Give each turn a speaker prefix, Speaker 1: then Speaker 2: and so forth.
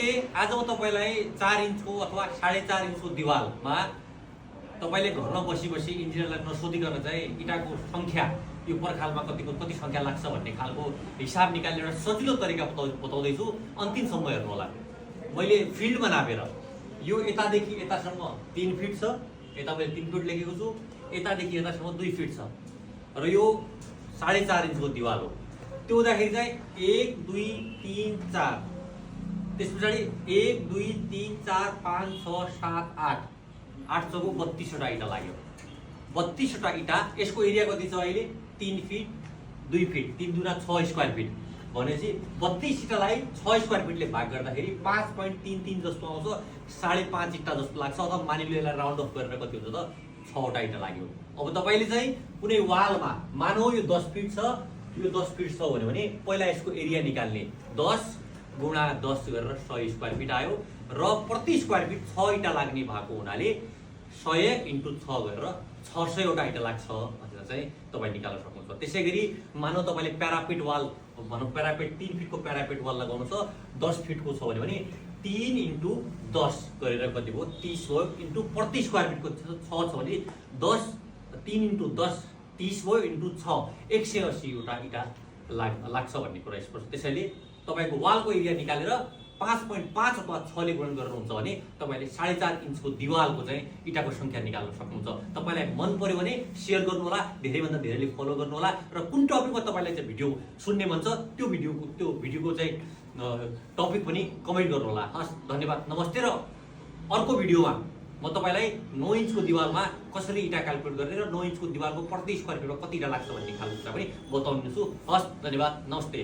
Speaker 1: नमस्ते। आज म तपाईलाई 4 इन्चको अथवा 4.5 इन्चको दिवालमा तपाईले घरमा बसी इन्जिनियरलाई नसोधिकन चाहिँ इटाको संख्या यो पर्खालमा कति संख्या लाग्छ भन्ने खालको हिसाब निकाल्ने एउटा सजिलो तरिका बताउँदै छु। अन्तिमसम्म हेर्नु होला। मैले फिल्डमा नापेर यो यतादेखि यतासम्म 3 फिट छ, यता मैले 3 फिट लेखेको छु, यतादेखि यतासम्म 2 फिट छ र यो 4.5 इन्चको दिवाल हो। त्यो हुँदाखेरि चाहिँ 1 2 3 4 त्यस पछाडि 1 2 3 4 5 6 7 8 8 चौको 32 वटा इटा लाग्यो। 32 वटा इटा। यसको एरिया कति छ अहिले? 3 फिट 2 फिट 3 दुना 6 स्क्वायर फिट भनेपछि 32 इटालाई 6 स्क्वायर फिटले भाग गर्दाखेरि 5.33 जस्तो आउँछ। 5.5 इटा जस्तो लाग्छ। अथवा मानिलियो यसलाई राउन्ड अफ गरेर कति हुन्छ त 6 वटा इटा लाग्यो। अब तपाईले चाहिँ कुनै वालमा मानौ यो 10 फिट छ, यो 10 फिट छ भने पहिला यसको एरिया निकाल्ने। 10 गुणा 10 गरेर 100 स्क्वायर फिट आयो र प्रति स्क्वायर फिट 6 इटा लाग्ने भएको हुनाले 100 × 6 गरेर 600 वटा इटा लाग्छ भनेर चाहिँ तपाईँ निकाल्न सक्नुहुन्छ। त्यसैगरी मानौ तपाईले प्यारापेट वाल भनौँ, प्यारापेट 3 फिटको प्यारापेट वाल लगाउनु छ, 10 फिटको छ भने 3 × 10 गरेर कति भयो? 30 भयो। इन्टु प्रति स्क्वायर फिटको 6 छ भने 10 3 × 10 30 भयो इन्टु 6 180 वटा इटा लाग्छ भन्ने कुरा स्पष्ट। त्यसैले तपाईको वालको एरिया निकालेर 5.5 अथवा 6 ले गुणन गर्नुहुन्छ भने तपाईले 4.5 इन्चको दिवालको चाहिँ इटाको संख्या निकाल्न सक्नुहुन्छ। तपाईलाई मन पर्यो भने शेयर गर्नु होला, धेरैभन्दा धेरैले फलो गर्नु होला र कुन टपिकमा तपाईलाई चाहिँ भिडियो सुन्ने मन छ त्यो भिडियोको चाहिँ टपिक पनि कमेन्ट गर्नु होला। हस्, धन्यवाद, नमस्ते। र अर्को भिडियोमा म तपाईलाई 9 इन्चको दिवालमा कसरी इटा क्याल्कुलेट गर्ने र 9 इन्चको दिवालको प्रति स्क्वायर फिटमा कति इटा लाग्छ भन्ने खालको कुरा पनि बताउने छु। हस्, धन्यवाद, नमस्ते।